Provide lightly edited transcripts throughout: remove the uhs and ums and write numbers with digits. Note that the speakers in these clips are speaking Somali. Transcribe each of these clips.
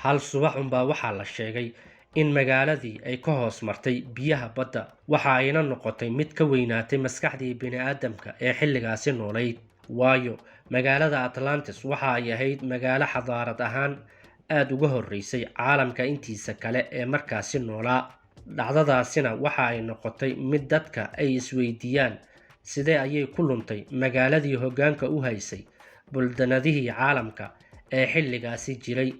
hal subax unbaa waxaa la sheegay in magaaladii ay ka hoos martay biyaha badda, waxa ayna noqotay mid ka weynaatay maskaxdii bini'aadamka ee xilligaasi noolayd. waayo magaalada Atlantis waxa ay ahayd magaalo xadaarad ahaan aad uga horreysay caalamka intiisa kale ee markaasi noolaa. dhacdadaasina waxa ay noqotay mid dadka ay isweydiiyaan sidee ayay ku luntay magaaladii hoggaanka u haysay buldanadihii caalamka ee xilligaasi jiray.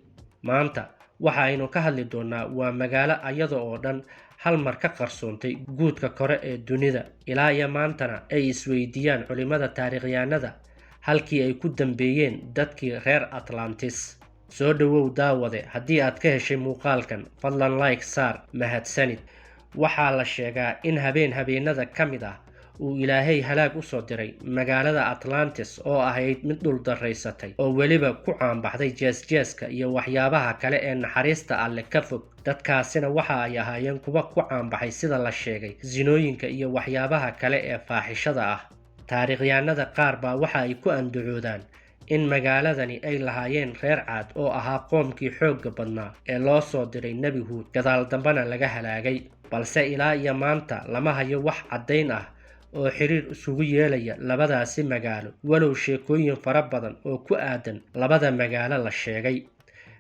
maanta waxa aynu ka hadli doonaa waa magaalo iyada oo dhan hal mar ka qarsoontay guudka kore ee dunida, ilaa iyo maantana ay isweydiiyaan culimada taariikhyahanada halkii ay ku dambeeyeen dadkii reer Atlantis. soo dhawow daawade, haddii aad ka heshay muuqaalkan fadlan like saar, mahadsanid. waxaa la sheegaa in habeenada ka mid ah uu Ilaahay halaag u soo diray magaalada Atlantis oo ahayd mid dhul daraysatay oo weliba ku caanbaxday jees-jeeska iyo waxyaabaha kale ee naxariista Alle ka fog. dadkaasina waxa ay ahaayeen kuwa ku caanbaxay sida la sheegay zinooyinka iyo waxyaabaha kale ee faaxishada ah. taariikhyahanada qaar baa waxa ay ku andacoodaan in magaaladani ay lahaayeen reer Caad oo ahaa qoomkii xoogga badnaa ee loo soo diray Nebi Huud, gadaal dambana laga halaagay. balse ilaa iyo maanta lama hayo wax caddayn ah oo xiriir isugu yeelaya labadaasi magaalo, walow sheekooyin fara badan oo ku aadan labada magaalo la sheegay.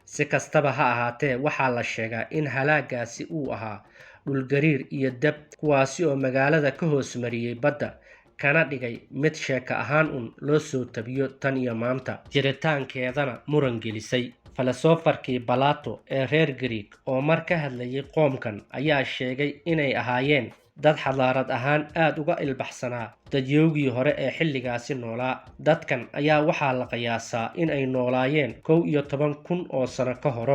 si kastaba ha ahaatee, waxaa la sheegaa in halaagaasi uu ahaa dhulgariir iyo dab, kuwaasi oo magaalada ka hoos mariyey badda, kana dhigay mid sheeko ahaan loo soo tabiyo tan iyo maanta, jiritaankeedana muran gelisay. filosofarkii Plato ee reer Greek oo mar ka hadlayay qoomkan ayaa sheegay inay ahaayeen dad xadaarad ahaan aad uga ilbaxsanaa dadyoogii hore ee xilligaasi noolaa. dadkan ayaa waxaa la qiyaasaa in ay noolaayeen 11,000 oo sano ka hor.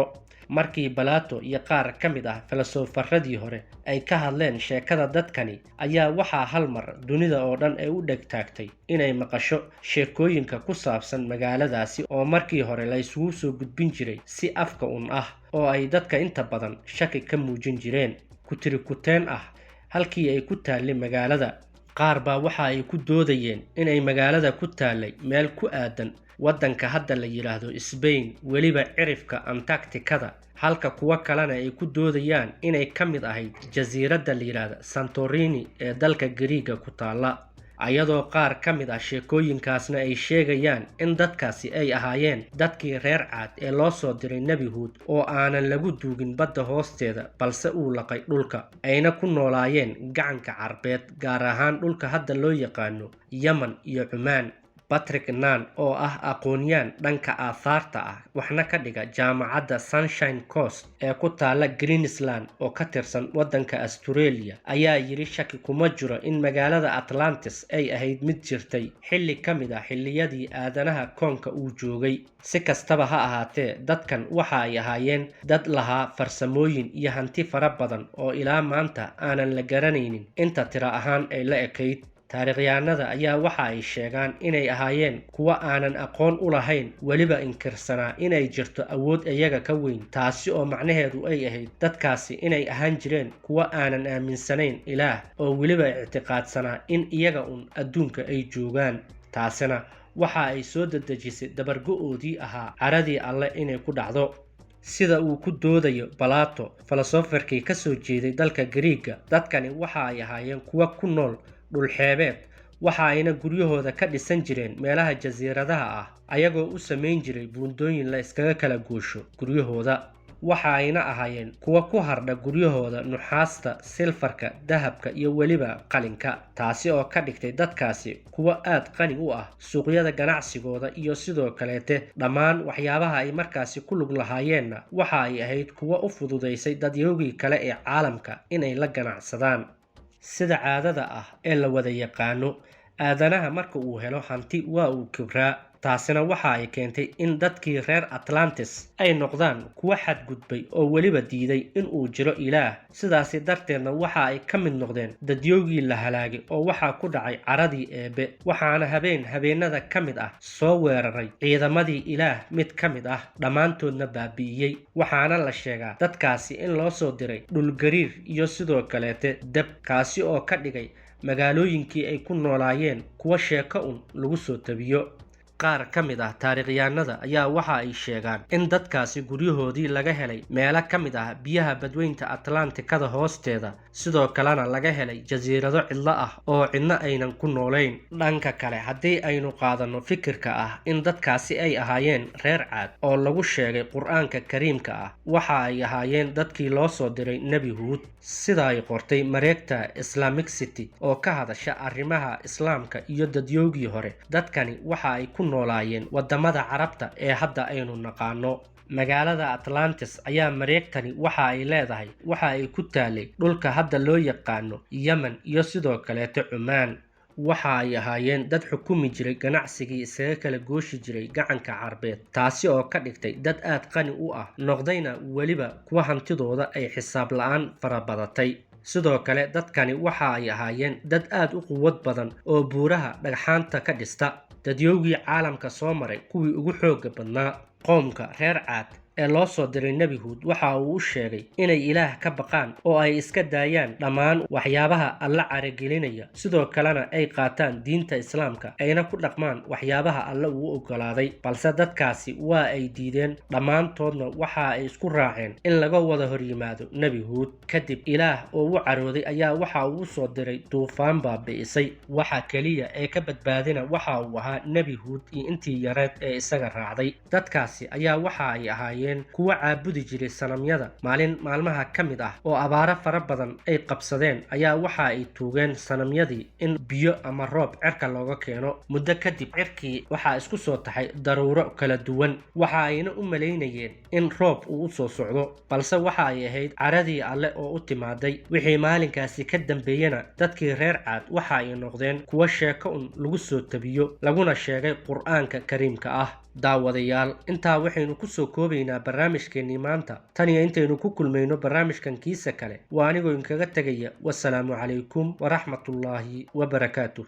markii Plato iyo qaar ka mid ah filosofaradii hore ay ka hadleen sheekada dadkani, ayaa waxaa hal mar dunida oo dhan ay u dhegtaagtay inay maqasho sheekooyinka ku saabsan magaaladaasi oo markii hore la isugu soo gudbin jiray si afka ah oo ay dadka inta badan shaki ka muujin jireen. kutirikuteen ah halkii ay ku taallay magaalada. qaar baa waxa ay ku doodayeen inay magaalada ku taallay meel ku aadan waddanka hadda la yiraahdo Spain, weliba cirifka Antarctica, halka kuwa kalena ay ku doodayaan inay ka mid ahayd jasiiradda la yiraahdo Santorini ee dalka Greega ku taala. ayadoo qaar ka mid ah sheekooyinkaasna ay sheegayaan in dadkaasi ay ahaayeen dadkii reer Caad ee loo soo diray Nebi Huud oo aanan lagu duugin badda hoosteeda, balse uu laqay dhulka, ayna ku noolaayeen gacanka Carbeed, gaar ahaan dhulka hadda loo yaqaano Yemen iyo Cumaan. Patrick Nunn oo ah aqoonyahan dhanka aasaarta ah waxna ka dhiga jaamacadda Sunshine Coast ee ku taala Queensland oo ka tirsan waddanka Australia, ayaa yiri shaki kuma jiro in magaalada Atlantis ay ahayd mid jirtay xilli ka mid ah xilliyadii aadanaha koonka uu joogay. si kastaba ha ahaatee, dadkan waxa ay ahaayeen dad lahaa farsamooyin iyo hanti fara badan oo ilaa maanta aanan la garanaynin inta tiro ahaan ay la ekayd. taariikhyahanada ayaa waxa ay sheegaan inay ahaayeen kuwa aanan aqoon u lahayn, weliba inkirsanaa inay jirto awood iyaga ka weyn, taasi oo macnaheedu ay ahayd dadkaasi inay ahaan jireen kuwa aanan aaminsanayn Ilaah oo weliba ictiqaadsanaa in iyaga adduunka ay joogaan. taasina waxa ay soo dedejisay dabargo'oodii ahaa caradii Alle inay ku dhacdo. sida uu ku doodayo Plato, filosofarkii ka soo jeeday dalka Greega, dadkani waxa ay ahaayeen kuwa ku nool dhul xeebeed, waxa ayna guryahooda ka dhisan jireen meelaha jasiiradaha ah, ayagoo u samayn jiray buundooyin la iskaga kala goosho guryahooda. waxa ayna ahaayeen kuwa ku hardha guryahooda nuxaasta, silfarka, dahabka iyo weliba qalinka, taasi oo ka dhigtay dadkaasi kuwa aad qani u ah suuqyada ganacsigooda. iyo sidoo kaleete dhammaan waxyaabaha ay markaasi ku lug lahaayeenna waxa ay ahayd kuwa u fududaysay dadyoogii kale ee caalamka inay la ganacsadaan. sida caadada ah ee la wada yaqaano, aadanaha marka uu helo hanti waa uu kibraa. taasina waxa ay keentay in dadkii reer Atlantis ay noqdaan kuwa xadgudbay oo weliba diiday in uu jiro Ilaah. sidaasi darteedna waxa ay ka mid noqdeen dadyoogii la halaagay oo waxaa ku dhacay caradii Eebe, waxaana habeenada ka mid ah soo weeraray ciidamadii Ilaah mid ka mid ah, dhammaantoodna baabi'iyey. waxaana la sheegaa dadkaasi in loo soo diray dhulgariir iyo sidoo kaleete dab, kaasi oo ka dhigay magaalooyinkii ay ku noolaayeen kuwa sheeko lagu soo tabiyo. qaar ka mid ah taariikhyahanada ayaa waxa ay sheegaan in dadkaasi guryahoodii laga helay meelo ka mid ah biyaha badweynta Atlantikada hoosteeda, sidoo kalena laga helay jasiirado cidlo ah oo cidna aynan ku noolayn. Dhanka kale, haddii aynu qaadano fikirka ah in dadkaasi ay ahaayeen reer Caad oo lagu sheegay Qur'aanka Kariimka ah, waxa ay ahaayeen dadkii loo soo diray Nebi Huud, sida ay qortay mareegta Islamic City oo ka hadasha arrimaha islaamka iyo dadyoogii hore. Dadkani waxa ay ku noolaayeen wadamada Carabta ee hadda aynu naqaano. Magaalada Atlantis ayaa mareegtani waxa ay leedahay waxa ay ku taalay dhulka hadda loo yaqaano Yemen iyo sidoo kaleeto Cumaan. Waxa ay ahaayeen dad xukumi jiray ganacsigii isaga kala gooshi jiray gacanka Carbeed, taasi oo ka dhigtay dad aad qani u ah, noqdayna weliba kuwa hantidooda ay xisaab la'aan farabadatay. Sidoo kale, dadkani waxa ay ahaayeen dad aad u quwad badan oo buuraha dhagxaanta ka dhista. Dadyoogii caalamka soo maray kuwii ugu xoogga badnaa. Qoomka reer Caad ee loo soo diray Nebi Huud waxa uu u sheegay inay Ilaah ka baqaan oo ay iska daayaan dhammaan waxyaabaha Alle caragelinaya, sidoo kalena ay qaataan diinta Islaamka ayna ku dhaqmaan waxyaabaha Alle uu ogolaaday. Balse dadkaasi waa ay diideen, dhammaantoodna waxa ay isku raaceen in laga wada hor yimaado Nebi Huud. Kadib, Ilaah oo u carooday ayaa waxa uu soo diray duufaan baabi'isay. Waxa kaliya ee ka badbaadina waxa uu ahaa Nebi Huud iyo intii yareed ee isaga raacday. Dadkaasi ayaa waxa ay ahaayeen kuwa caabudi jiray sanamyada. Maalin maalmaha ka mid ah oo abaaro fara badan ay qabsadeen ayaa waxa ay tuugeen sanamyadii in biyo ama roob cirka looga keeno. Muddo kadib, cirkii waxa isku soo taxay daruuro kala duwan, waxa ayna u maleynayeen in roob uu soo socdo, balse waxa ay ahayd caradii Alle oo u timaaday. Wixii maalinkaasi ka dambeeyana dadkii reer Caad waxa ay noqdeen kuwa sheeko lagu soo tabiyo, laguna sheegay Qur'aanka Kariimka ah. Daawadayaal, intaa waxaynu ku soo koobaynaa barnaamijkeennii maanta. Tan iyo intaynu ku kulmayno barnaamijkan kiisa kale, waa anigoo inkaga tegaya. Wassalaamu calaykum waraxmatullaahi wabarakaatuh.